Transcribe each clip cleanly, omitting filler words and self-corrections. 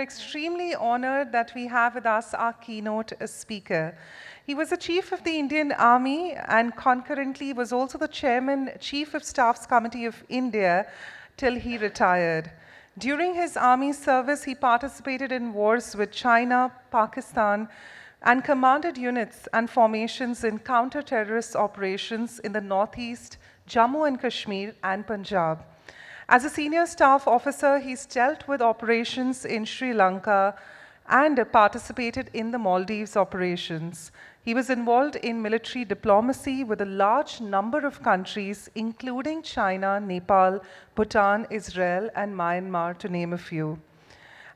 extremely honored that we have with us our keynote speaker. He was the Chief of the Indian Army and concurrently was also the Chairman, Chief of Staff's Committee of India till he retired. During his army service, he participated in wars with China, Pakistan, and commanded units and formations in counter-terrorist operations in the Northeast, Jammu and Kashmir, and Punjab. As a senior staff officer, he's dealt with operations in Sri Lanka and participated in the Maldives operations. He was involved in military diplomacy with a large number of countries, including China, Nepal, Bhutan, Israel, and Myanmar, to name a few.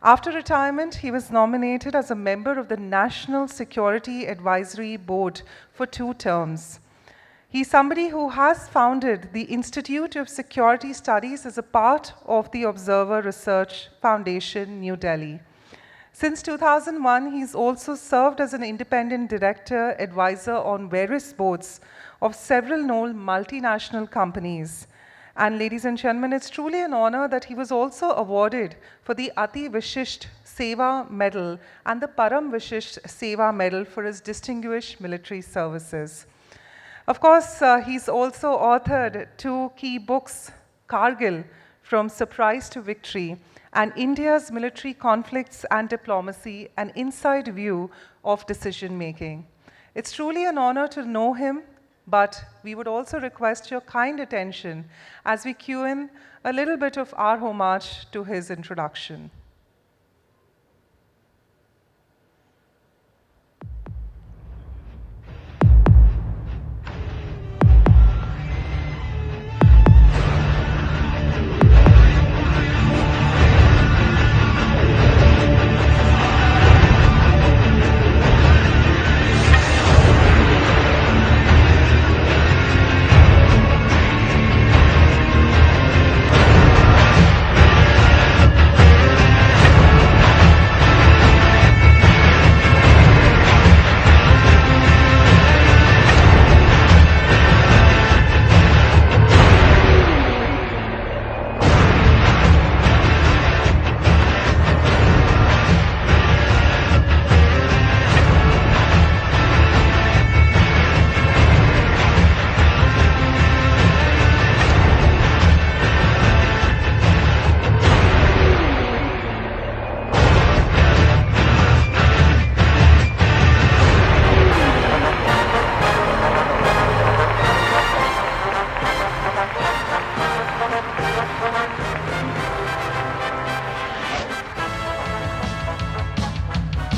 After retirement, he was nominated as a member of the National Security Advisory Board for 2 terms. He's somebody who has founded the Institute of Security Studies as a part of the Observer Research Foundation, New Delhi. Since 2001, he's also served as an independent director advisor on various boards of several known multinational companies. And ladies and gentlemen, it's truly an honor that he was also awarded for the Ati Vishisht Seva Medal and the Param Vishisht Seva Medal for his distinguished military services. Of course, he's also authored 2 key books, Kargil, From Surprise to Victory, and India's Military Conflicts and Diplomacy, an Inside View of Decision-Making. It's truly an honor to know him, but we would also request your kind attention as we cue in a little bit of our homage to his introduction.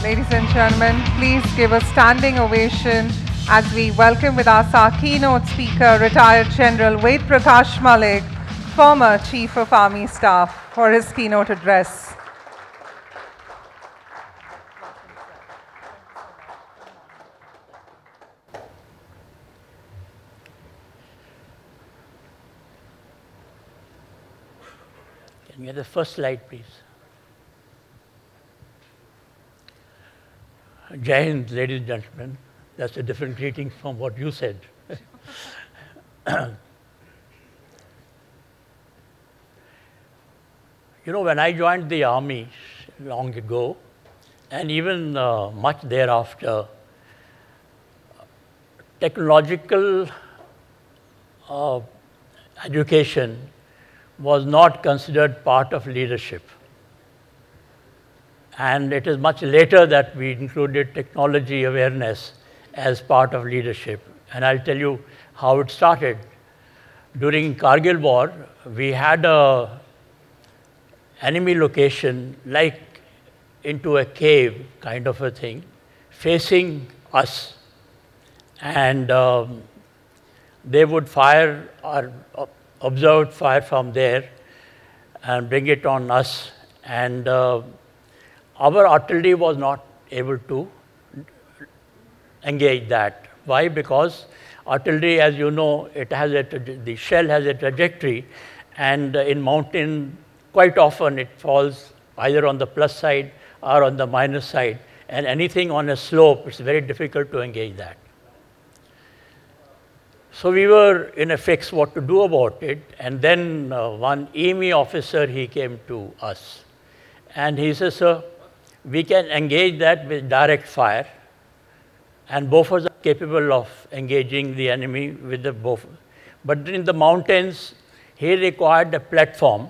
Ladies and gentlemen, please give a standing ovation as we welcome with us our keynote speaker, retired General Ved Prakash Malik, former Chief of Army Staff, for his keynote address. Can we have the first slide, please? Jai Hind, ladies and gentlemen. That's a different greeting from what you said. You know, when I joined the army long ago, and even much thereafter, technological education was not considered part of leadership. And it is much later that we included technology awareness as part of leadership. And I'll tell you how it started. During Kargil war, we had a enemy location like into a cave kind of a thing, facing us. And they would fire or observed fire from there and bring it on us. And our artillery was not able to engage that. Why? Because artillery, as you know, the shell has a trajectory, and in mountain, quite often it falls either on the plus side or on the minus side, and anything on a slope, it's very difficult to engage that. So we were in a fix what to do about it, and then one EME officer, he came to us, and he says, "Sir, we can engage that with direct fire, and Bofors are capable of engaging the enemy with the Bofors. But in the mountains, he required a platform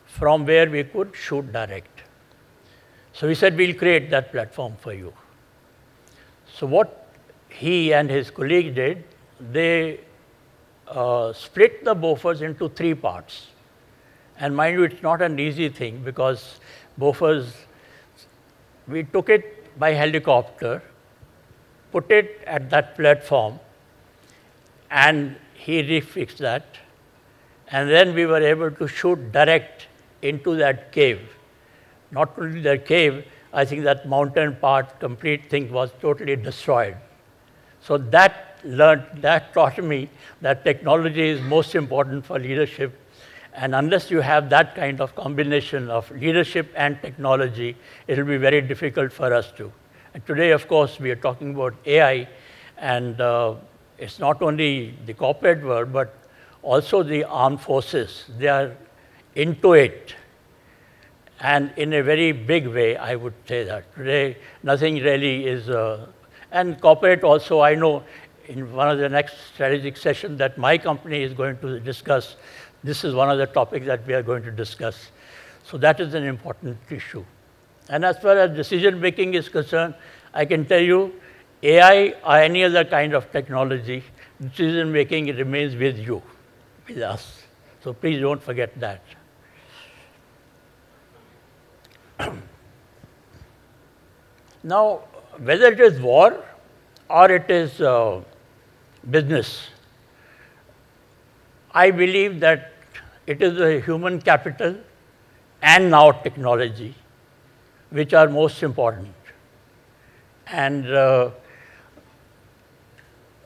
from where we could shoot direct. So we said, we'll create that platform for you. So what he and his colleague did, they split the Bofors into 3 parts. And mind you, it's not an easy thing, because Bofors, we took it by helicopter, put it at that platform, and he refixed that. And then we were able to shoot direct into that cave. Not only that cave, I think that mountain part, complete thing was totally destroyed. So that taught me that technology is most important for leadership. And unless you have that kind of combination of leadership and technology, it will be very difficult for us to. And today, of course, we are talking about AI, and it's not only the corporate world, but also the armed forces. They are into it. And in a very big way, I would say that. Today, nothing really is, and corporate also, I know in one of the next strategic sessions that my company is going to discuss, this is one of the topics that we are going to discuss. So that is an important issue. And as far as decision making is concerned, I can tell you, AI or any other kind of technology, decision making remains with you, with us. So please don't forget that. Now, whether it is war or it is business, I believe that it is the human capital and now technology which are most important. And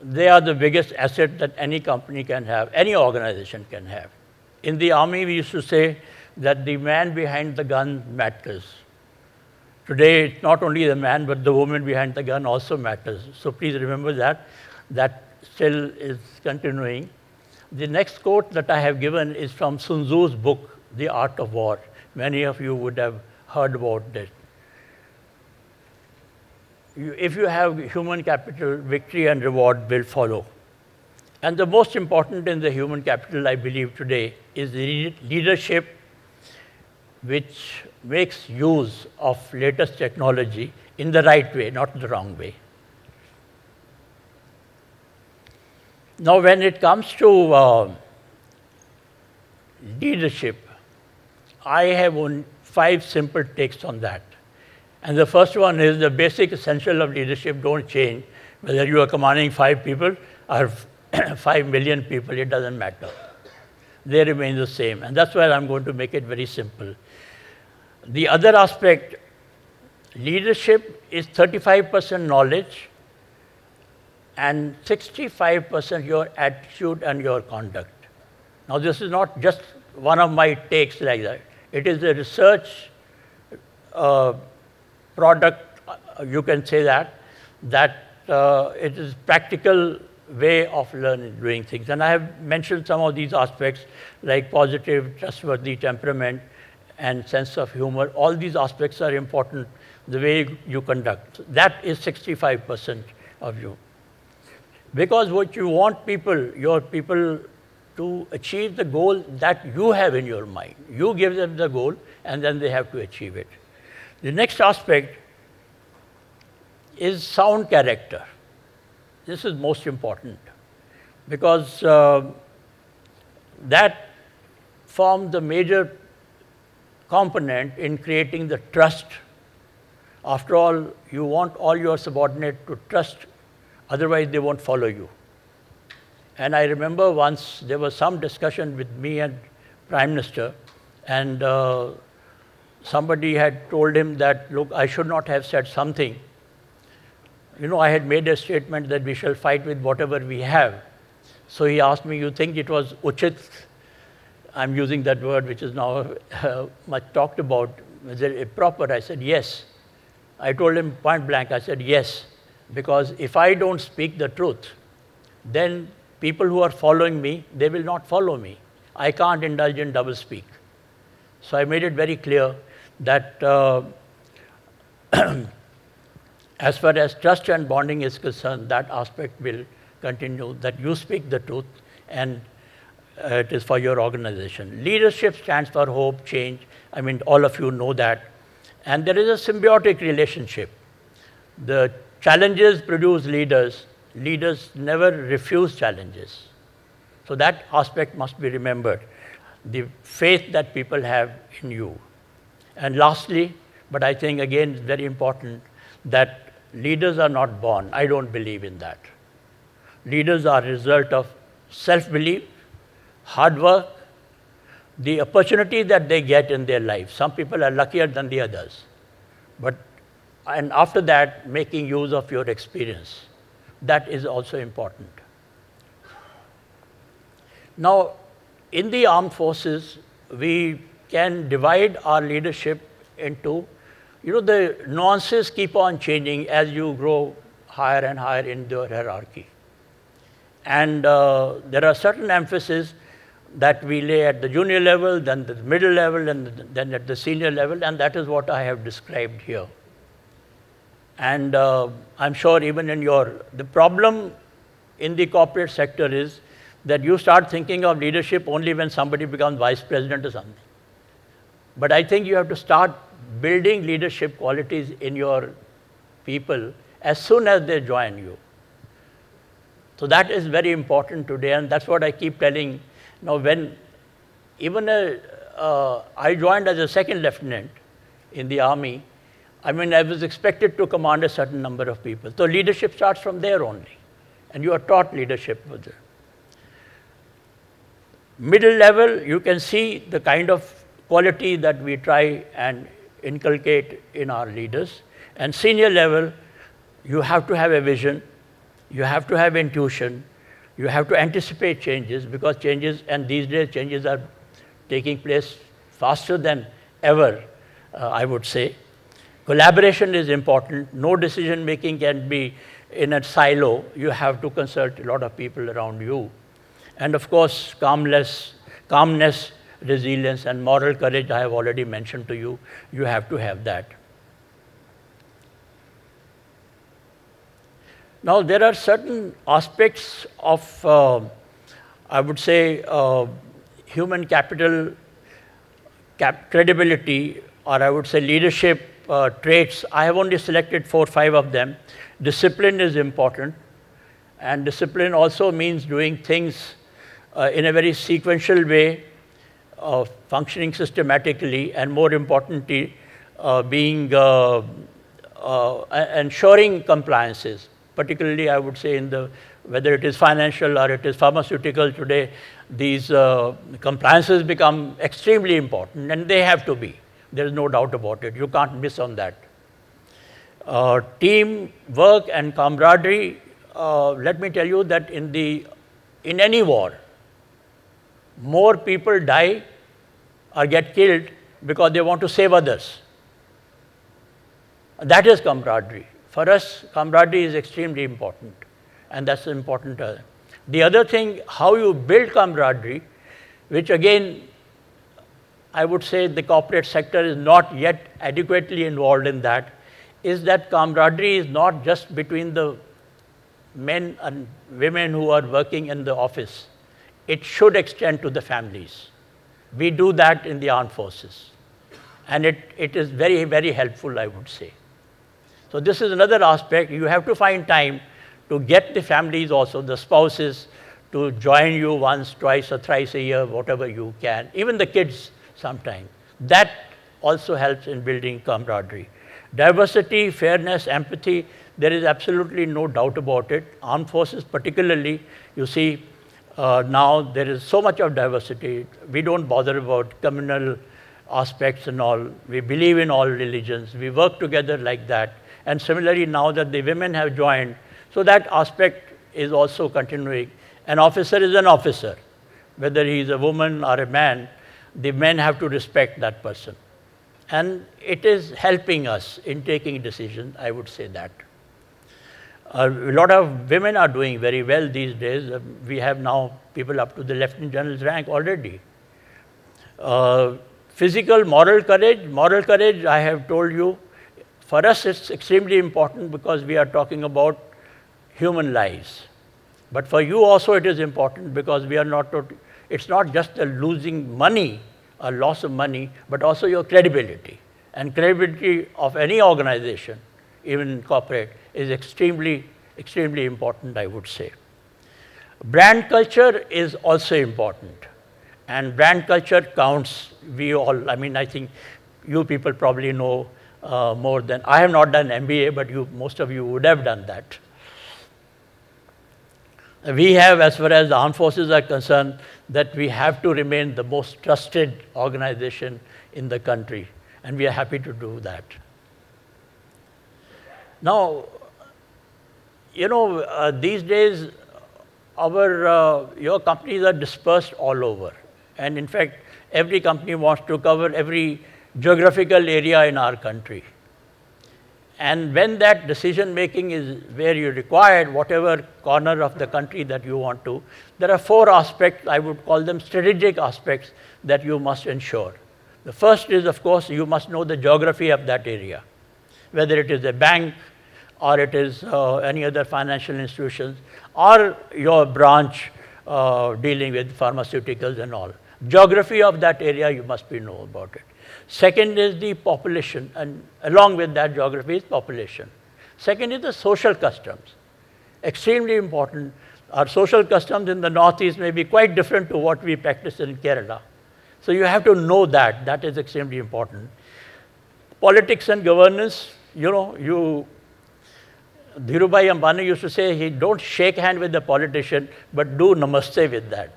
they are the biggest asset that any company can have, any organization can have. In the army, we used to say that the man behind the gun matters. Today, it's not only the man, but the woman behind the gun also matters. So please remember that. That still is continuing. The next quote that I have given is from Sun Tzu's book, The Art of War. Many of you would have heard about it. If you have human capital, victory and reward will follow. And the most important in the human capital, I believe today, is the leadership which makes use of latest technology in the right way, not the wrong way. Now, when it comes to leadership, I have 5 simple takes on that. And the first one is the basic essential of leadership don't change. Whether you are commanding 5 people or 5 million people, it doesn't matter. They remain the same. And that's why I'm going to make it very simple. The other aspect, leadership is 35% knowledge and 65% your attitude and your conduct. Now, this is not just one of my takes like that. It is a research product, you can say that it is practical way of learning, doing things. And I have mentioned some of these aspects like positive, trustworthy temperament and sense of humor. All these aspects are important, the way you conduct. That is 65% of you. Because what you want your people to achieve the goal that you have in your mind. You give them the goal and then they have to achieve it. The next aspect is sound character. This is most important because that forms the major component in creating the trust. After all, you want all your subordinates to trust, otherwise they won't follow you. And I remember once there was some discussion with me and Prime Minister, and somebody had told him that, look, I should not have said something. You know, I had made a statement that we shall fight with whatever we have. So he asked me, you think it was uchit? I'm using that word which is now much talked about. Is it proper? I said, yes. I told him point blank, I said, yes. Because if I don't speak the truth, then people who are following me, they will not follow me. I can't indulge in double speak. So I made it very clear that as far as trust and bonding is concerned, that aspect will continue, that you speak the truth and it is for your organization. Leadership stands for hope, change. I mean, all of you know that. And there is a symbiotic relationship. The challenges produce leaders. Leaders never refuse challenges. So that aspect must be remembered. The faith that people have in you. And lastly, but I think again it's very important, that leaders are not born. I don't believe in that. Leaders are a result of self-belief, hard work, the opportunity that they get in their life. Some people are luckier than the others. And after that, making use of your experience. That is also important. Now, in the armed forces, we can divide our leadership into, the nuances keep on changing as you grow higher and higher in the hierarchy. And there are certain emphases that we lay at the junior level, then the middle level, and then at the senior level, and that is what I have described here. And I'm sure even in the problem in the corporate sector is that you start thinking of leadership only when somebody becomes vice president or something. But I think you have to start building leadership qualities in your people as soon as they join you. So that is very important today, and that's what I keep telling. Now, when even I joined as a second lieutenant in the army, I mean, I was expected to command a certain number of people. So leadership starts from there only, and you are taught leadership with it. Middle level, you can see the kind of quality that we try and inculcate in our leaders. And senior level, you have to have a vision, you have to have intuition, you have to anticipate changes, because changes, and these days changes are taking place faster than ever, I would say. Collaboration is important. No decision making can be in a silo. You have to consult a lot of people around you. And of course, calmness, resilience, and moral courage, I have already mentioned to you. You have to have that. Now, there are certain aspects of, I would say, human capital, credibility, or I would say leadership traits. I have only selected 4 or 5 of them. Discipline is important. And discipline also means doing things in a very sequential way, functioning systematically, and more importantly, ensuring compliances. Particularly, I would say, whether it is financial or it is pharmaceutical today, these compliances become extremely important, and they have to be. There is no doubt about it. You can't miss on that. Team work and camaraderie. Let me tell you that in any war, more people die or get killed because they want to save others. That is camaraderie. For us, camaraderie is extremely important, and that's important. The other thing, how you build camaraderie, which again, I would say the corporate sector is not yet adequately involved in that, is that camaraderie is not just between the men and women who are working in the office. It should extend to the families. We do that in the armed forces. And it is very, very helpful, I would say. So this is another aspect. You have to find time to get the families also, the spouses, to join you once, twice, or thrice a year, whatever you can. Even the kids sometimes. That also helps in building camaraderie. Diversity, fairness, empathy, there is absolutely no doubt about it. Armed forces particularly, you see, now there is so much of diversity. We don't bother about communal aspects and all. We believe in all religions. We work together like that. And similarly, now that the women have joined, so that aspect is also continuing. An officer is an officer. Whether he is a woman or a man, the men have to respect that person. And it is helping us in taking decisions, I would say that. A lot of women are doing very well these days. We have now people up to the Lieutenant General's rank already. Physical, moral courage, I have told you, For us, it's extremely important because we are talking about human lives. But for you also it is important because we are not, it's not just a losing money, a loss of money, but also your credibility. And credibility of any organization, even corporate, is extremely, extremely important, I would say. Brand culture is also important. And brand culture counts, we all, I mean, I think you people probably know more than, I have not done MBA, but most of you would have done that. We have, as far as the armed forces are concerned, that we have to remain the most trusted organization in the country, and we are happy to do that. Now, you know, these days, your companies are dispersed all over. And in fact, every company wants to cover every geographical area in our country. And when that decision making is where you require whatever corner of the country that you want to, there are 4 aspects, I would call them strategic aspects, that you must ensure. The first is, of course, you must know the geography of that area, whether it is a bank or it is any other financial institutions or your branch dealing with pharmaceuticals and all. Geography of that area, you must know about it. Second is the population, and along with that geography is population. Second is the social customs, extremely important. Our social customs in the Northeast may be quite different to what we practice in Kerala. So you have to know that, that is extremely important. Politics and governance, you know, Dhirubhai Ambani used to say, he don't shake hand with the politician, but do namaste with that,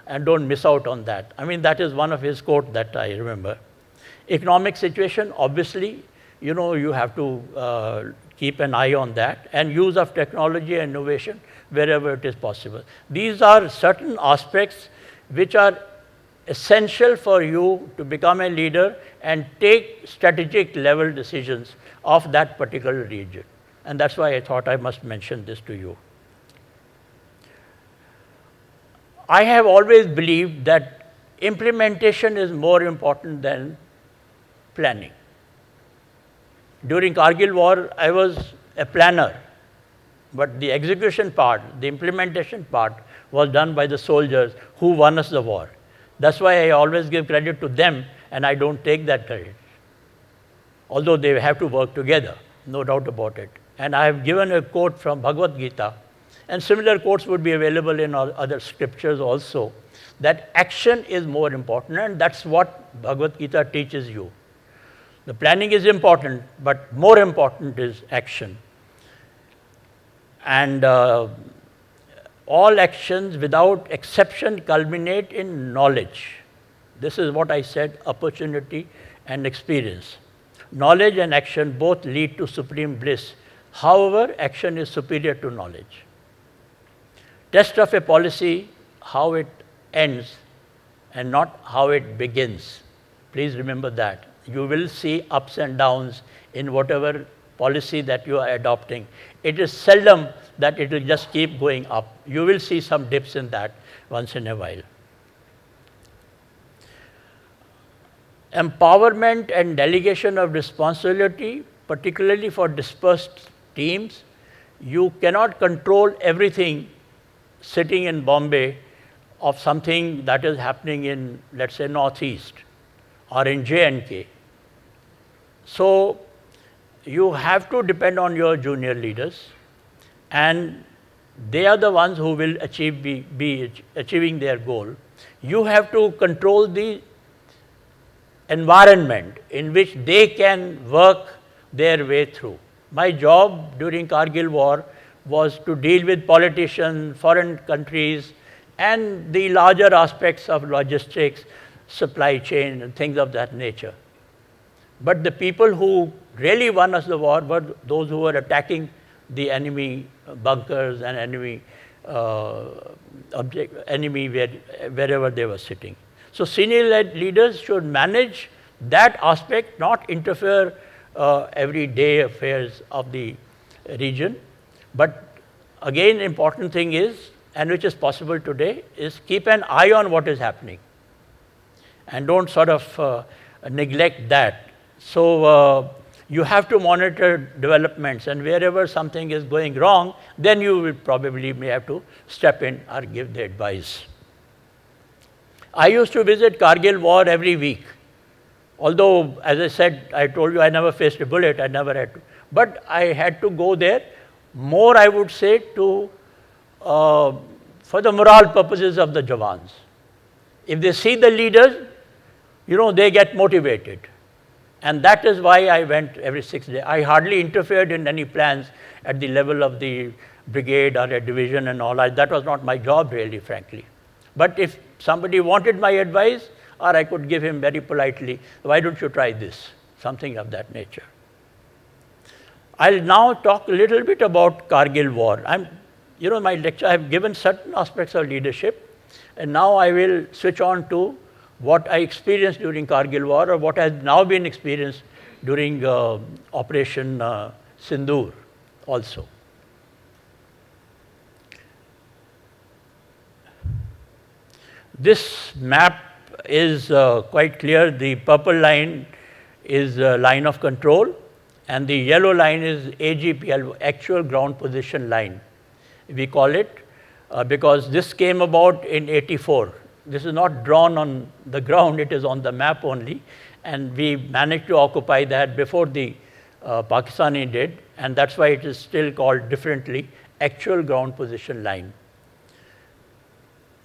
and don't miss out on that. I mean, that is one of his quotes that I remember. Economic situation, obviously, you know, you have to keep an eye on that, and use of technology and innovation wherever it is possible. These are certain aspects which are essential for you to become a leader and take strategic level decisions of that particular region. And that's why I thought I must mention this to you. I have always believed that implementation is more important than planning. During Kargil war, I was a planner, but the execution part, the implementation part, was done by the soldiers who won us the war. That's why I always give credit to them, and I don't take that credit. Although they have to work together, no doubt about it. And I have given a quote from Bhagavad Gita, and similar quotes would be available in other scriptures also, that action is more important, and that's what Bhagavad Gita teaches you. The planning is important, but more important is action. And all actions without exception culminate in knowledge. This is what I said, opportunity and experience. Knowledge and action both lead to supreme bliss. However, action is superior to knowledge. Test of a policy, how it ends and not how it begins. Please remember that. You will see ups and downs in whatever policy that you are adopting. It is seldom that it will just keep going up. You will see some dips in that once in a while. Empowerment and delegation of responsibility, particularly for dispersed teams. You cannot control everything sitting in Bombay of something that is happening in, let's say, Northeast or in J&K. So you have to depend on your junior leaders, and they are the ones who will be achieving their goal. You have to control the environment in which they can work their way through. My job during Kargil war was to deal with politicians, foreign countries, and the larger aspects of logistics, supply chain, and things of that nature. But the people who really won us the war were those who were attacking the enemy bunkers and enemy wherever they were sitting. So senior leaders should manage that aspect, not interfere everyday affairs of the region. But again, important thing is, and which is possible today, is keep an eye on what is happening and don't sort of neglect that. So you have to monitor developments, and wherever something is going wrong, then you will probably may have to step in or give the advice. I used to visit Kargil war every week. Although, as I said, I told you I never faced a bullet, I never had to. But I had to go there more, I would say, to for the morale purposes of the Jawans. If they see the leaders, they get motivated. And that is why I went every 6 days. I hardly interfered in any plans at the level of the brigade or a division and all that. That was not my job really, frankly. But if somebody wanted my advice, or I could give him very politely, why don't you try this? Something of that nature. I'll now talk a little bit about Kargil war. My lecture, I have given certain aspects of leadership, and now I will switch on to what I experienced during Kargil war, or what has now been experienced during Operation Sindoor also. This map is quite clear. The purple line is line of control, and the yellow line is AGPL, actual ground position line. We call it because this came about in '84. This is not drawn on the ground, it is on the map only, and we managed to occupy that before the Pakistani did, and that's why it is still called differently, actual ground position line.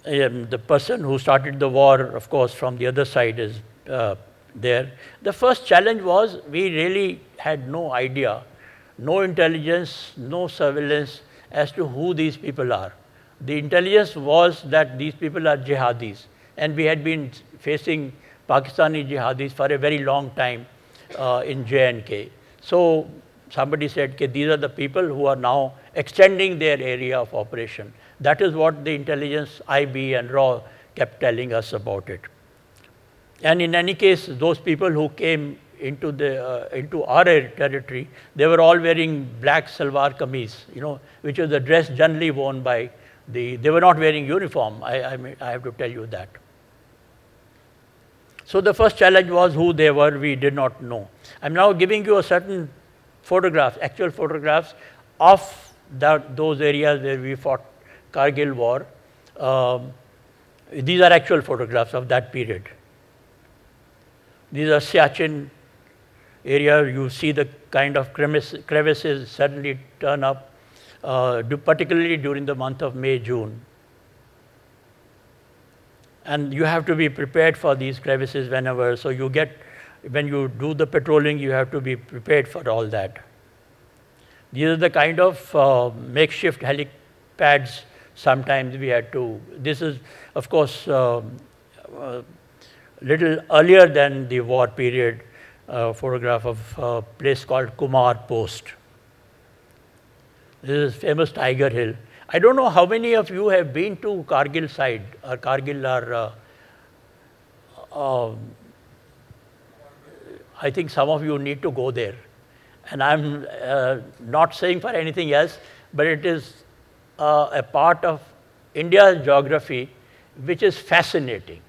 The person who started the war, of course, from the other side is there. The first challenge was we really had no idea, no intelligence, no surveillance as to who these people are. The intelligence was that these people are jihadis, and we had been facing Pakistani jihadis for a very long time in J&K. So somebody said, okay, these are the people who are now extending their area of operation. That is what the intelligence IB and RAW kept telling us about it. And in any case, those people who came into our territory, they were all wearing black salwar kameez, which is the dress generally worn by they were not wearing uniform. I have to tell you that. So the first challenge was who they were. We did not know. I'm now giving you a certain photographs, actual photographs of those areas where we fought Kargil war. These are actual photographs of that period. These are Siachen area. You see the kind of crevices suddenly turn up, particularly during the month of May, June. And you have to be prepared for these crevices whenever. So when you do the patrolling, you have to be prepared for all that. These are the kind of makeshift helipads sometimes we had to. This is, of course, little earlier than the war period, photograph of a place called Kumar Post. This is famous Tiger Hill. I don't know how many of you have been to Kargil side, or Kargil, or I think some of you need to go there. And I'm not saying for anything else, but it is a part of India's geography which is fascinating.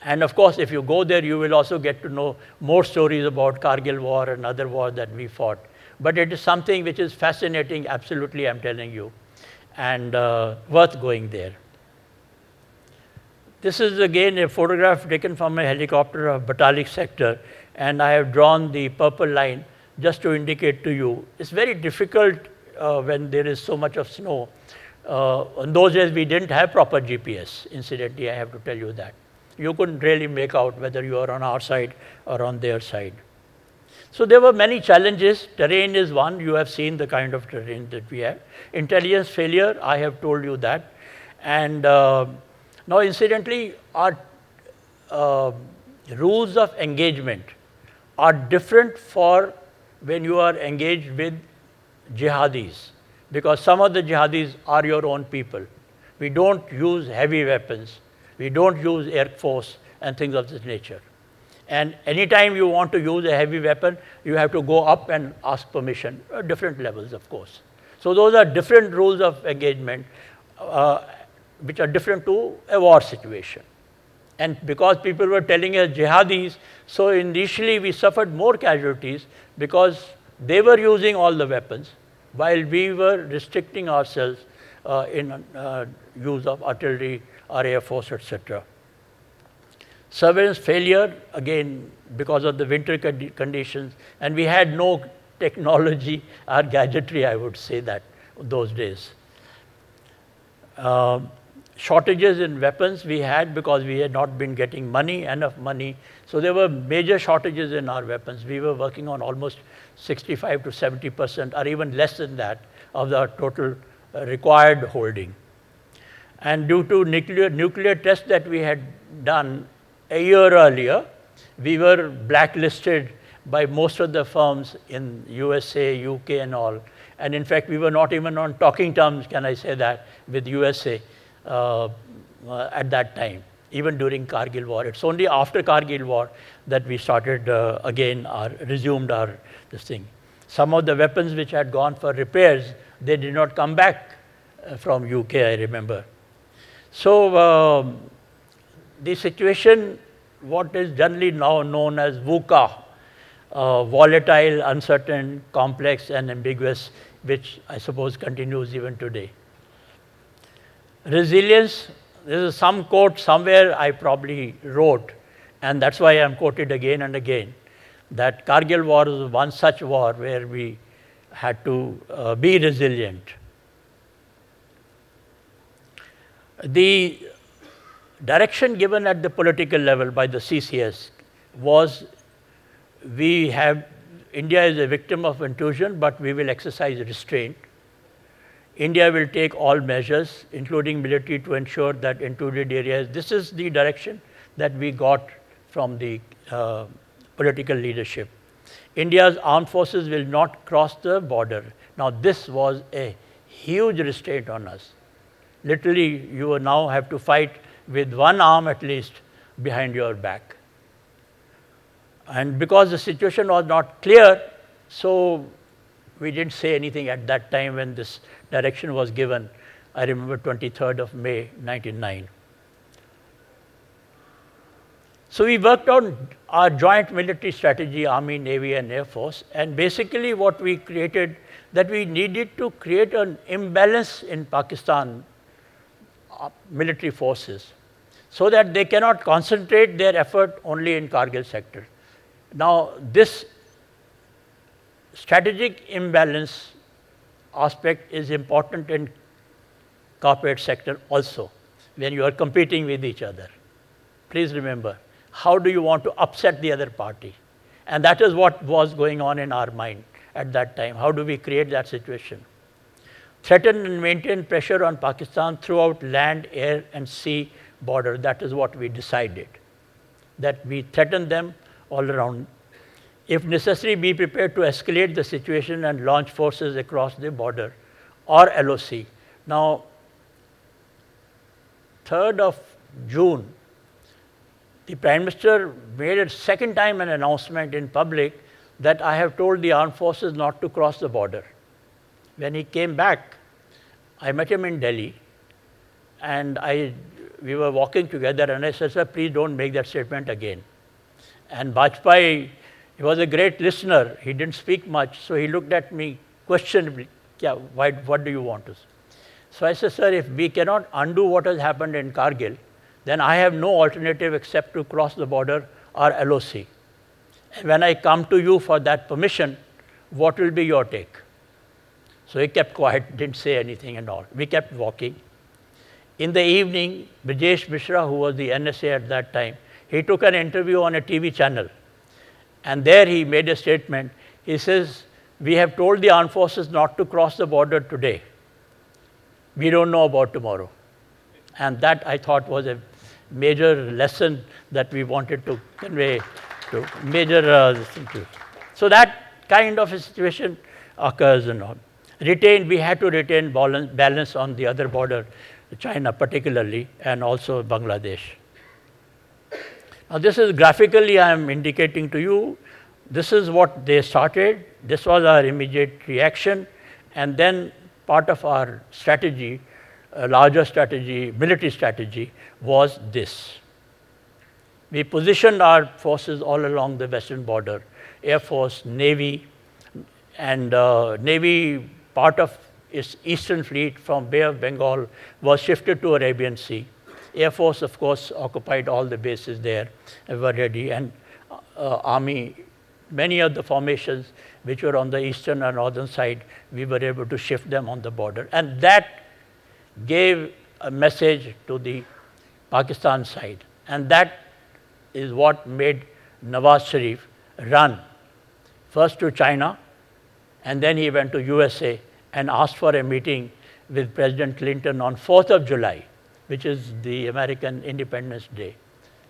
And of course, if you go there, you will also get to know more stories about Kargil war and other wars that we fought. But it is something which is fascinating, absolutely, I'm telling you, and worth going there. This is again a photograph taken from a helicopter of Batalik sector, and I have drawn the purple line just to indicate to you. It's very difficult when there is so much of snow. In those days, we didn't have proper GPS, incidentally, I have to tell you that. You couldn't really make out whether you are on our side or on their side. So there were many challenges. Terrain is one. You have seen the kind of terrain that we have. Intelligence failure, I have told you that. And now, incidentally, our rules of engagement are different for when you are engaged with jihadis, because some of the jihadis are your own people. We don't use heavy weapons. We don't use air force and things of this nature. And anytime you want to use a heavy weapon, you have to go up and ask permission, different levels, of course. So those are different rules of engagement which are different to a war situation. And because people were telling us jihadis, so initially we suffered more casualties because they were using all the weapons while we were restricting ourselves in use of artillery, our air force, etc. Surveillance failure, again, because of the winter conditions, and we had no technology or gadgetry, I would say that, those days. Shortages in weapons we had because we had not been getting enough money. So there were major shortages in our weapons. We were working on almost 65 to 70% or even less than that of the total required holding. And due to nuclear tests that we had done a year earlier, we were blacklisted by most of the firms in USA, UK and all. And in fact, we were not even on talking terms, can I say that, with USA at that time, even during Kargil war. It's only after Kargil war that we started resumed this thing. Some of the weapons which had gone for repairs, they did not come back from UK, I remember. So the situation, what is generally now known as VUCA, volatile, uncertain, complex and ambiguous, which I suppose continues even today. Resilience, there is some quote somewhere I probably wrote, and that's why I'm quoted again and again, that Kargil war was one such war where we had to be resilient. The direction given at the political level by the CCS was, India is a victim of intrusion, but we will exercise restraint. India will take all measures, including military, to ensure that intruded areas. This is the direction that we got from the political leadership. India's armed forces will not cross the border. Now, this was a huge restraint on us. Literally, you will now have to fight with one arm at least behind your back. And because the situation was not clear, so we didn't say anything at that time when this direction was given. I remember 23rd of May, 1999. So we worked on our joint military strategy, Army, Navy and Air Force, and basically what we created, that we needed to create an imbalance in Pakistan military forces so that they cannot concentrate their effort only in Kargil sector. Now, this strategic imbalance aspect is important in corporate sector also, when you are competing with each other. Please remember, how do you want to upset the other party? And that is what was going on in our mind at that time. How do we create that situation? Threaten and maintain pressure on Pakistan throughout land, air and sea border. That is what we decided, that we threaten them all around. If necessary, be prepared to escalate the situation and launch forces across the border or LOC. Now, 3rd of June, the Prime Minister made a second time an announcement in public that I have told the armed forces not to cross the border. When he came back, I met him in Delhi, and we were walking together, and I said, sir, please don't make that statement again. And Bajpayee, he was a great listener. He didn't speak much, so he looked at me questionably, what do you want to say? So I said, sir, if we cannot undo what has happened in Kargil, then I have no alternative except to cross the border or LOC. And when I come to you for that permission, what will be your take? So he kept quiet, didn't say anything and all. We kept walking. In the evening, Brijesh Mishra, who was the NSA at that time, he took an interview on a TV channel. And there he made a statement. He says, we have told the armed forces not to cross the border today. We don't know about tomorrow. And that, I thought, was a major lesson that we wanted to convey to major thing to. So that kind of a situation occurs and all. We had to retain balance on the other border, China particularly, and also Bangladesh. Now, this is graphically I am indicating to you, this is what they started, this was our immediate reaction, and then part of our strategy, a larger strategy, military strategy, was this. We positioned our forces all along the western border, Air Force, Navy, and Navy, part of its eastern fleet from Bay of Bengal was shifted to Arabian Sea. Air Force, of course, occupied all the bases there and were ready, and Army, many of the formations which were on the eastern and northern side, we were able to shift them on the border. And that gave a message to the Pakistan side. And that is what made Nawaz Sharif run first to China, and then he went to USA and asked for a meeting with President Clinton on 4th of July, which is the American Independence Day.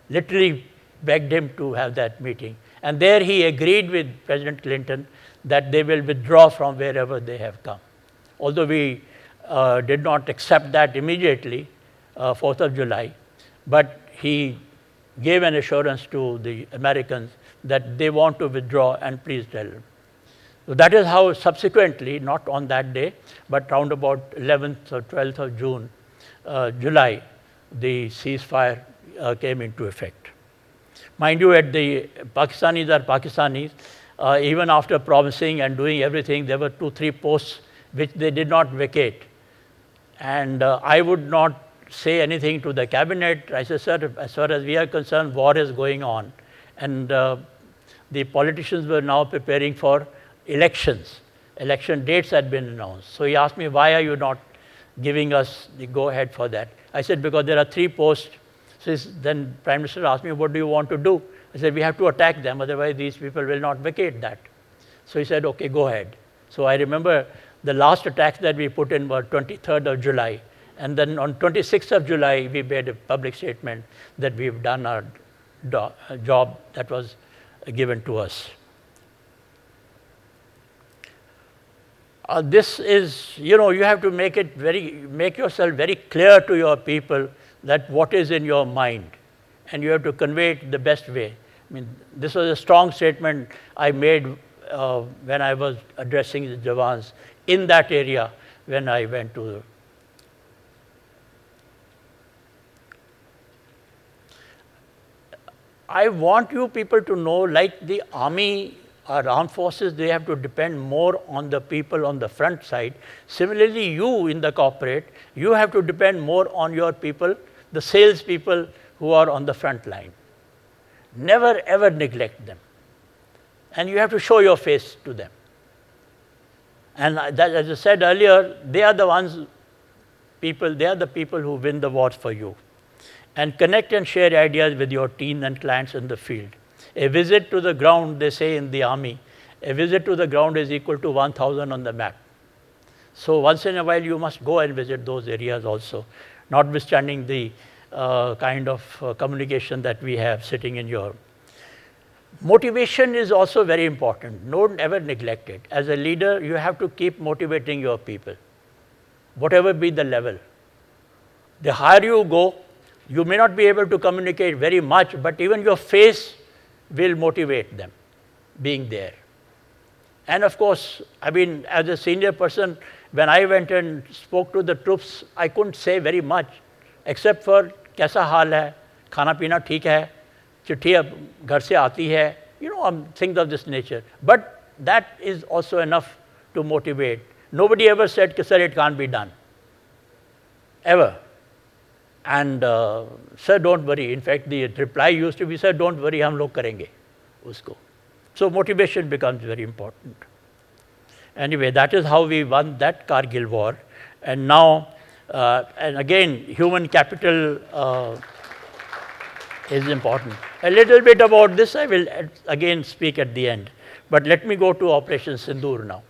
Literally begged him to have that meeting. And there he agreed with President Clinton that they will withdraw from wherever they have come. Although we did not accept that immediately, 4th of July, but he gave an assurance to the Americans that they want to withdraw and please tell them. So that is how subsequently, not on that day, but round about 11th or 12th of July, the ceasefire came into effect. Mind you, at the Pakistanis are Pakistanis. Even after promising and doing everything, there were 2-3 posts which they did not vacate. And I would not say anything to the cabinet. I said, sir, as far as we are concerned, war is going on. And the politicians were now preparing for elections. Election dates had been announced. So he asked me, why are you not giving us the go-ahead for that? I said, because there are 3 posts. So then Prime Minister asked me, what do you want to do? I said, we have to attack them, otherwise these people will not vacate that. So he said, okay, go ahead. So I remember the last attacks that we put in were 23rd of July. And then on 26th of July, we made a public statement that we've done our job that was given to us. This is, you have to make yourself very clear to your people that what is in your mind, and you have to convey it the best way. I mean, this was a strong statement I made when I was addressing the Jawans in that area when I went to. I want you people to know, like the army, our armed forces, they have to depend more on the people on the front side. Similarly, you in the corporate, you have to depend more on your people, the sales people who are on the front line. Never ever neglect them. And you have to show your face to them. And that, as I said earlier, they are the people who win the wars for you. And connect and share ideas with your team and clients in the field. A visit to the ground, they say in the army, a visit to the ground is equal to 1,000 on the map. So once in a while you must go and visit those areas also, notwithstanding the kind of communication that we have sitting in Europe. Motivation is also very important. Don't ever neglect it. As a leader, you have to keep motivating your people, whatever be the level. The higher you go, you may not be able to communicate very much, but even your face will motivate them being there. And of course, I mean, as a senior person, when I went and spoke to the troops, I couldn't say very much, except for kaisa haal hai, khana pina theek hai, chithi ab ghar se aati hai, things of this nature. But that is also enough to motivate. Nobody ever said, sir, it can't be done. Ever. And sir, don't worry. In fact, the reply used to be, sir, don't worry, hum log karenge usko. So motivation becomes very important. Anyway, that is how we won that Kargil war. And now, and again, human capital is important. A little bit about this I will again speak at the end. But let me go to Operation Sindoor now.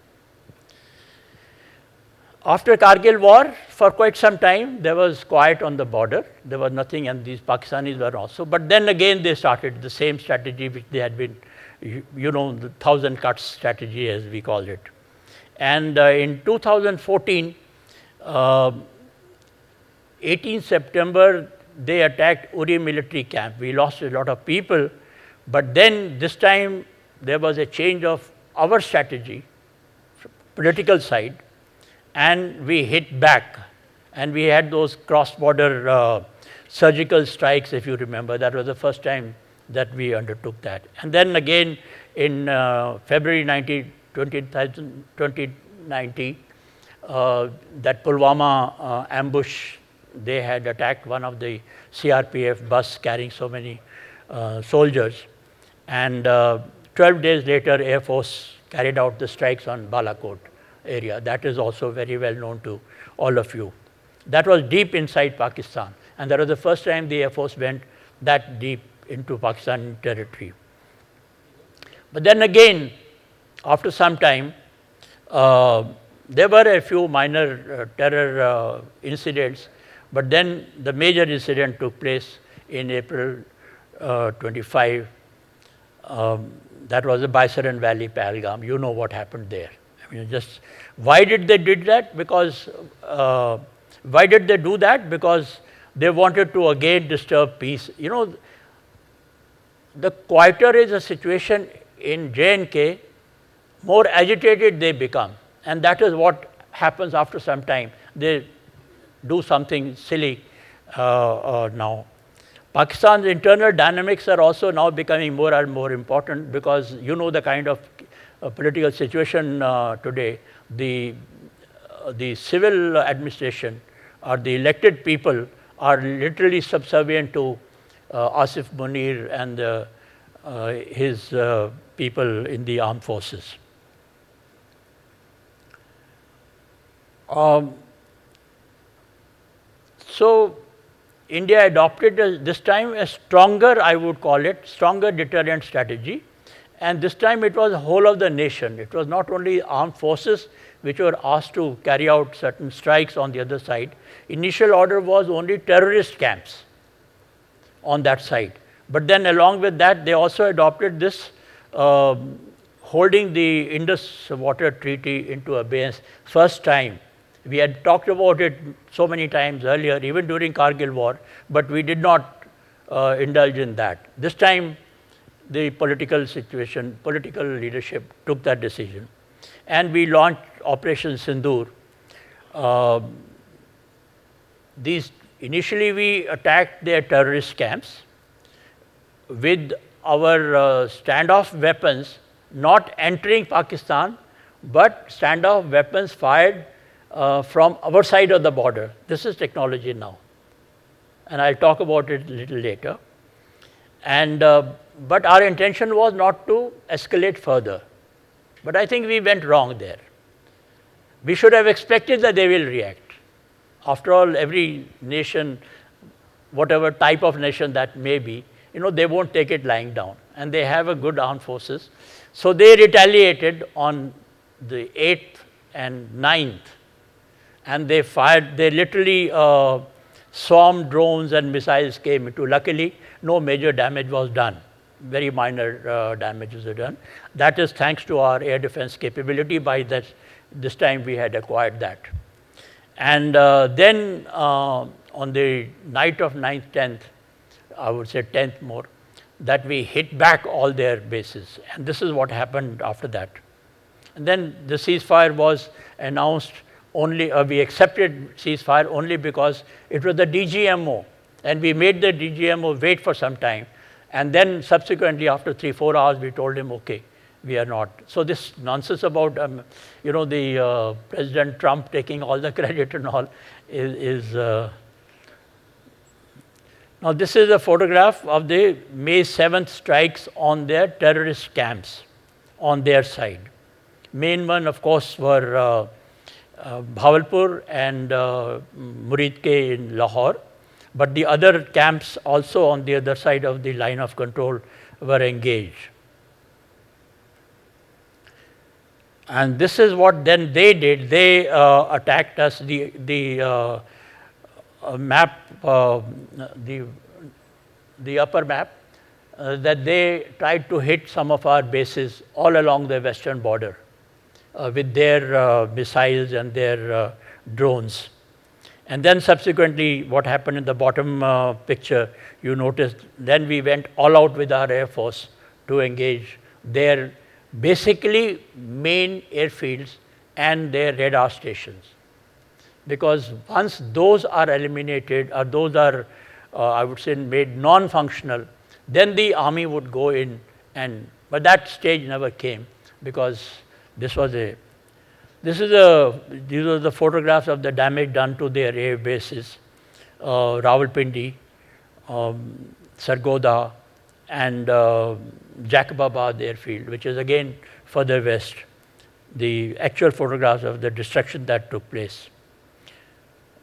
After Kargil war, for quite some time, there was quiet on the border. There was nothing, and these Pakistanis were also. But then again, they started the same strategy which they had been, the 1,000 cuts strategy, as we call it. And in 2014, 18 September, they attacked Uri military camp. We lost a lot of people. But then, this time, there was a change of our strategy, political side. And we hit back, and we had those cross-border surgical strikes, if you remember. That was the first time that we undertook that. And then again in February 2090, that Pulwama ambush, they had attacked one of the CRPF bus carrying so many soldiers. And 12 days later, Air Force carried out the strikes on Balakot area. That is also very well known to all of you. That was deep inside Pakistan. And that was the first time the Air Force went that deep into Pakistan territory. But then again, after some time, there were a few minor terror incidents, but then the major incident took place in April 25. That was the Baisaran Valley, Pahalgam. You know what happened there. I mean, just why did they did that? Because why did they do that? Because they wanted to again disturb peace. You know, the quieter is a situation in J&K, more agitated they become, and that is what happens after some time. They do something silly now. Pakistan's internal dynamics are also now becoming more and more important, because you know the kind of political situation today. The civil administration or the elected people are literally subservient to Asif Munir and his people in the armed forces. So India adopted this time a stronger, I would call it, stronger deterrent strategy. And this time it was the whole of the nation. It was not only armed forces which were asked to carry out certain strikes on the other side. Initial order was only terrorist camps on that side. But then along with that, they also adopted this holding the Indus Water Treaty into abeyance first time. We had talked about it so many times earlier, even during Kargil war, but we did not indulge in that. This time, the political situation, political leadership took that decision. And we launched Operation Sindoor. Initially, we attacked their terrorist camps with our standoff weapons not entering Pakistan, but standoff weapons fired from our side of the border. This is technology now, and I'll talk about it a little later. And but our intention was not to escalate further. But I think we went wrong there. We should have expected that they will react. After all, every nation, whatever type of nation that may be, you know, they won't take it lying down, and they have a good armed forces. So they retaliated on the 8th and 9th, and they fired. They literally swarm drones and missiles came into. Luckily, no major damage was done. Very minor damages are done. That is thanks to our air defense capability. By this time we had acquired that. And then on the night of 9th, 10th, I would say 10th more, that we hit back all their bases. And this is what happened after that. And then the ceasefire was announced only, we accepted ceasefire only because it was the DGMO, and we made the DGMO wait for some time, and then subsequently after 3-4 hours we told him, okay, we are not. So this nonsense about you know, the President Trump taking all the credit and all is now this is a photograph of the May 7th strikes on their terrorist camps on their side. Main one, of course, were Bhavalpur and Muridke in Lahore, but the other camps also on the other side of the line of control were engaged. And this is what then they did. They attacked us. The map, the upper map, that they tried to hit some of our bases all along the western border with their missiles and their drones. And then subsequently, what happened in the bottom picture, you noticed, then we went all out with our Air Force to engage their basically main airfields and their radar stations. Because once those are eliminated, or those are, I would say, made non-functional, Then the army would go in, but that stage never came, because these are the photographs of the damage done to their air bases, Rawalpindi, Sargodha, and Jacobabad airfield, which is again further west, the actual photographs of the destruction that took place.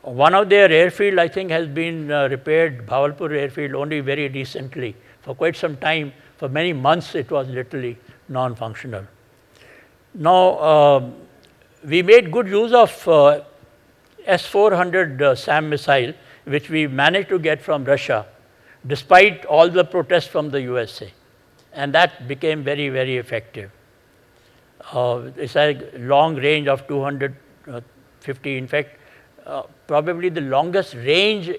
One of their airfield, I think, has been repaired, Bhavalpur airfield, only very recently. For quite some time, for many months, it was literally non-functional. Now, we made good use of S-400 SAM missile, which we managed to get from Russia, despite all the protests from the USA. And that became very, very effective. It's a long range of 250. In fact, probably the longest range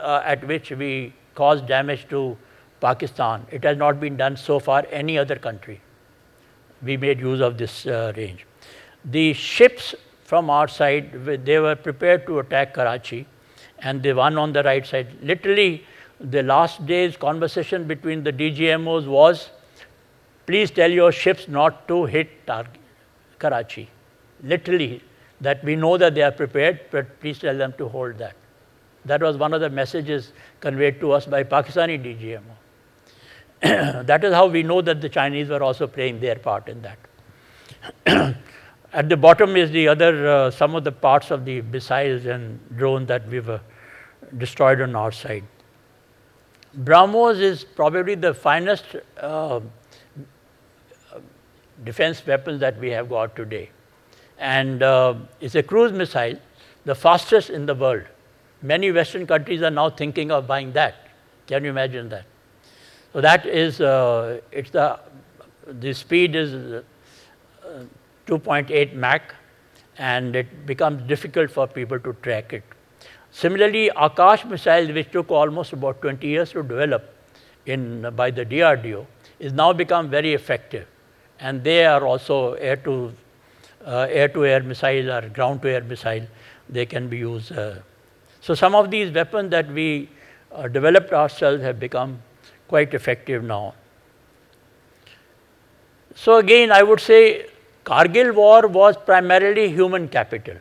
at which we caused damage to Pakistan. It has not been done so far any other country. We made use of this range. The ships from our side, they were prepared to attack Karachi, and the one on the right side, literally the last day's conversation between the DGMOs was, please tell your ships not to hit Karachi. Literally, that we know that they are prepared, but please tell them to hold that. That was one of the messages conveyed to us by Pakistani DGMO. That is how we know that the Chinese were also playing their part in that. At the bottom is the other, some of the parts of the missiles and drones that we were destroyed on our side. BrahMos is probably the finest defense weapons that we have got today. And it's a cruise missile, the fastest in the world. Many Western countries are now thinking of buying that. Can you imagine that? So that is, the speed is 2.8 Mach, and it becomes difficult for people to track it. Similarly, Akash missiles, which took almost about 20 years to develop by the DRDO, is now become very effective. And they are also air-to-air missile or ground-to-air missile. They can be used. So some of these weapons that we developed ourselves have become quite effective now. So again, I would say Kargil war was primarily human capital,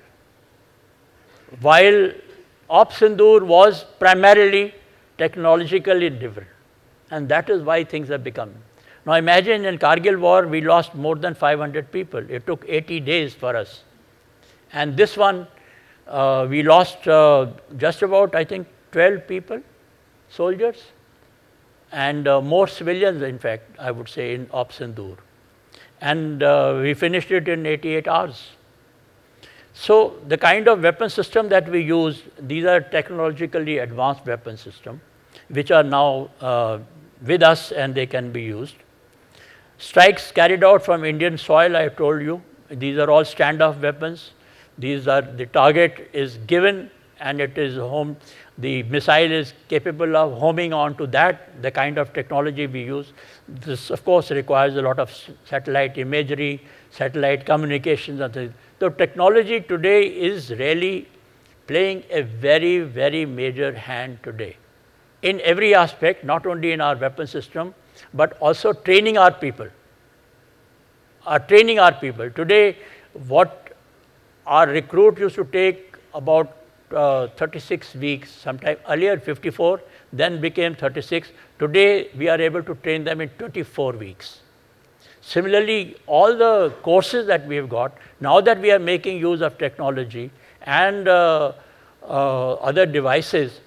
while Sindoor was primarily technologically different, and that is why things have become. Now imagine in Kargil war, we lost more than 500 people. It took 80 days for us. And this one, we lost just about, I think, 12 people, soldiers, and more civilians, in fact, I would say, in Sindoor. And we finished it in 88 hours. So the kind of weapon system that we use, these are technologically advanced weapon systems, which are now with us and they can be used. Strikes carried out from Indian soil, I have told you, these are all standoff weapons. These are, the target is given and it is home. The missile is capable of homing onto that, the kind of technology we use. This, of course, requires a lot of satellite imagery, satellite communications. So technology today is really playing a very, very major hand today in every aspect, not only in our weapon system, but also training our people. Today, what our recruit used to take about 36 weeks, sometime earlier 54, then became 36. Today, we are able to train them in 24 weeks. Similarly, all the courses that we have got, now that we are making use of technology and other devices,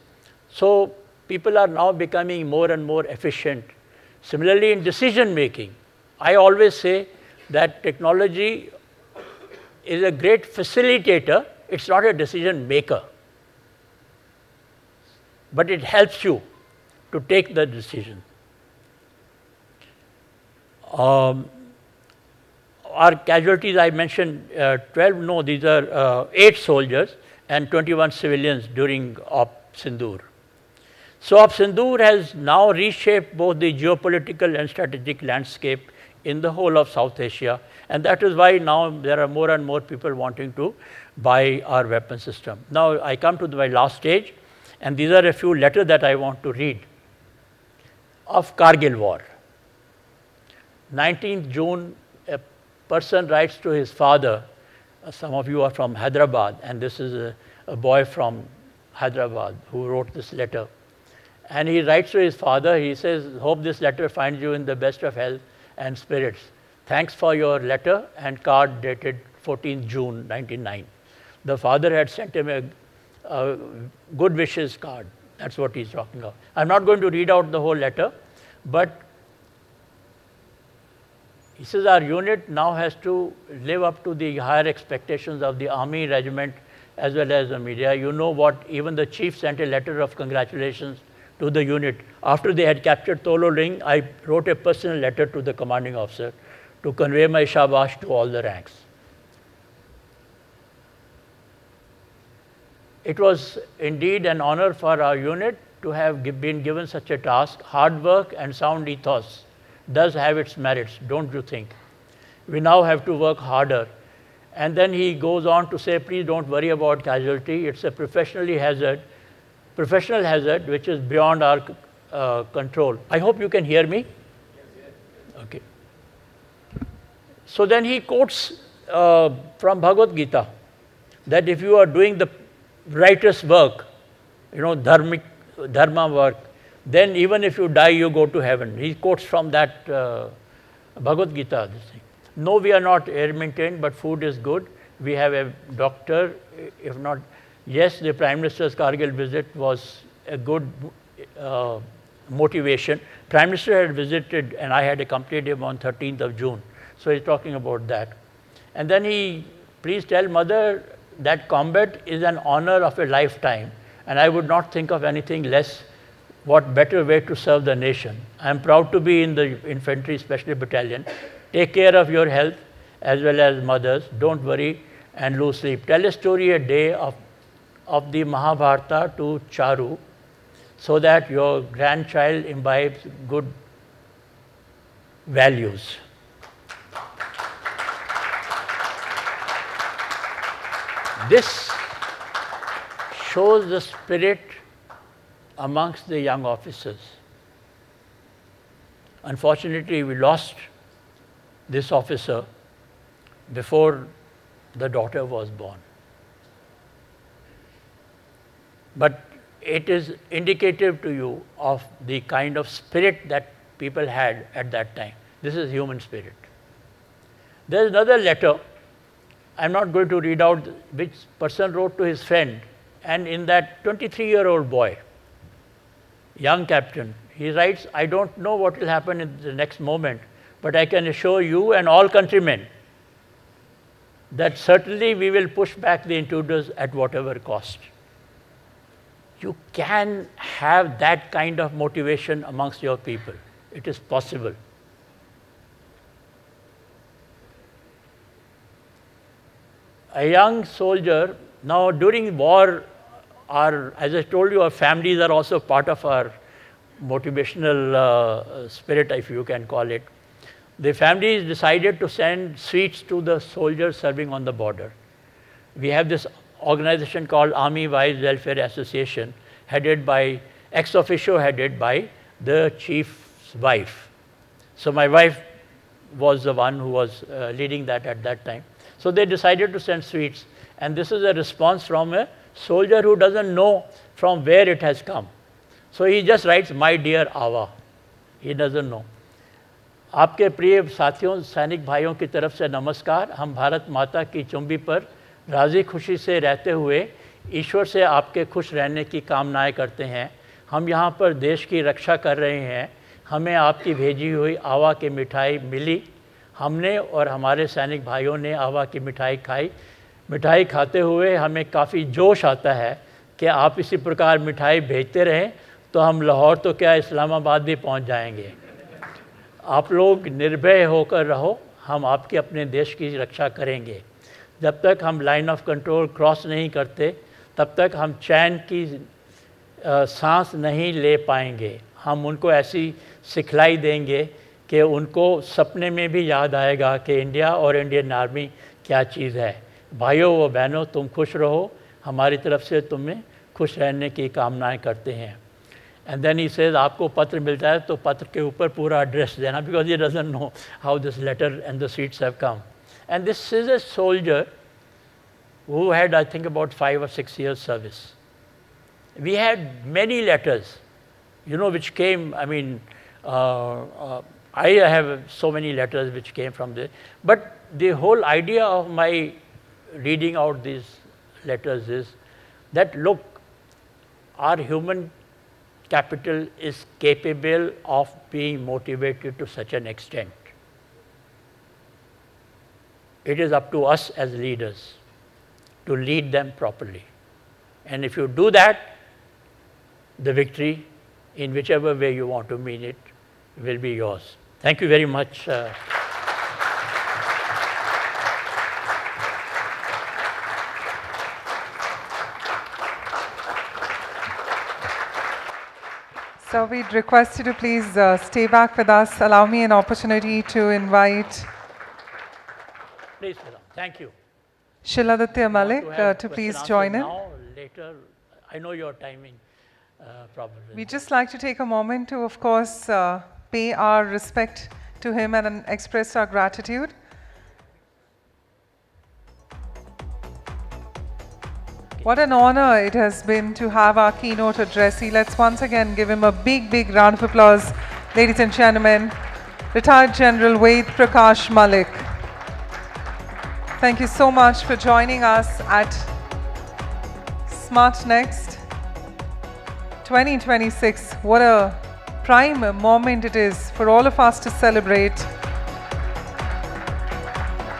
so people are now becoming more and more efficient. Similarly, in decision making, I always say that technology is a great facilitator, it's not a decision maker, but it helps you to take the decision. Our casualties, I mentioned 12, no, these are 8 soldiers and 21 civilians during Sindoor. So Sindoor has now reshaped both the geopolitical and strategic landscape in the whole of South Asia, and that is why now there are more and more people wanting to buy our weapon system. Now I come to my last stage, and these are a few letters that I want to read. of Kargil war. 19th June, a person writes to his father. Some of you are from Hyderabad, and this is a boy from Hyderabad who wrote this letter. And he writes to his father, he says, hope this letter finds you in the best of health and spirits. Thanks for your letter, and card dated 14th June 1909. The father had sent him a good wishes card. That's what he's talking about. I'm not going to read out the whole letter, but he says our unit now has to live up to the higher expectations of the army, regiment, as well as the media. You know what, even the chief sent a letter of congratulations to the unit. After they had captured Tolo Ring, I wrote a personal letter to the commanding officer to convey my shabash to all the ranks. It was indeed an honor for our unit to have been given such a task. Hard work and sound ethos does have its merits, don't you think? We now have to work harder. And then he goes on to say, please don't worry about casualty. It's a professional hazard which is beyond our control. I hope you can hear me. Okay. So then he quotes from Bhagavad Gita that if you are doing the righteous work, dharma work, then even if you die, you go to heaven. He quotes from that Bhagavad Gita. This thing. No, we are not air maintained, but food is good. We have a doctor, if not. Yes, the Prime Minister's Kargil visit was a good motivation. Prime Minister had visited and I had accompanied him on 13th of June. So he's talking about that. And then he, please tell mother that combat is an honor of a lifetime, and I would not think of anything less. What better way to serve the nation? I am proud to be in the infantry special battalion. Take care of your health as well as mothers. Don't worry and lose sleep. Tell a story a day of the Mahabharata to Charu, so that your grandchild imbibes good values. This shows the spirit amongst the young officers. Unfortunately, we lost this officer before the daughter was born. But it is indicative to you of the kind of spirit that people had at that time. This is human spirit. There is another letter. I'm not going to read out which person wrote to his friend, and in that 23-year-old boy, young captain, he writes, I don't know what will happen in the next moment, but I can assure you and all countrymen that certainly we will push back the intruders at whatever cost. You can have that kind of motivation amongst your people. It is possible. A young soldier, now during war, as I told you, our families are also part of our motivational spirit, if you can call it. The families decided to send sweets to the soldiers serving on the border. We have this organization called Army Wives Welfare Association, headed by, ex officio headed by the chief's wife. So my wife was the one who was leading that at that time. So they decided to send sweets, and this is a response from a soldier who doesn't know from where it has come. So he just writes, my dear Ava. He doesn't know. आपके प्रिय साथियों, सैनिक भाइयों की तरफ से नमस्कार। हम भारत माता की चुंबी पर राज़ी खुशी से रहते हुए ईश्वर से आपके खुश रहने की कामनाएं करते हैं। हम यहाँ पर देश की रक्षा कर रहे हैं। हमें आपकी भेजी हुई आवा की मिठाई मिली। हमने और हमारे सैनिक भाइयों ने आवा की मिठाई खाई। मिठाई खाते हुए हमें काफ़ी जोश आता है कि आप इसी प्रकार मिठाई भेजते रहें तो हम लाहौर तो क्या इस्लामाबाद भी पहुँच जाएंगे। आप लोग निर्भय होकर रहो, हम आपके अपने देश की रक्षा करेंगे। जब तक हम लाइन ऑफ कंट्रोल क्रॉस नहीं करते तब तक हम चैन की सांस नहीं ले पाएंगे। हम उनको ऐसी सिखलाई देंगे कि उनको सपने में भी याद आएगा कि इंडिया और इंडियन आर्मी क्या चीज़ है। भाइयों व बहनों, तुम खुश रहो, हमारी तरफ से तुम्हें खुश रहने की कामनाएं करते हैं। And then he says, आपको पत्र मिलता है तो पत्र के ऊपर पूरा address देना, because he doesn't know how this letter and the seats have come. And this is a soldier who had, I think, about 5 or 6 years service. We had many letters, you know, which came, I mean, I have so many letters which came from there. But the whole idea of my reading out these letters is that, look, our human capital is capable of being motivated to such an extent. It is up to us as leaders to lead them properly. And if you do that, the victory, in whichever way you want to mean it, will be yours. Thank you very much. So we'd request you to please stay back with us. Allow me an opportunity to invite Please, Salam. Thank you. Shiladitya Malik to please join in. Now, later, I know your timing problem. We'd just like to take a moment to, of course, pay our respect to him and express our gratitude. What an honor it has been to have our keynote addressee. Let's once again give him a big, big round of applause, ladies and gentlemen. Retired General Ved Prakash Malik. Thank you so much for joining us at SmartNext 2026. What a prime moment it is for all of us to celebrate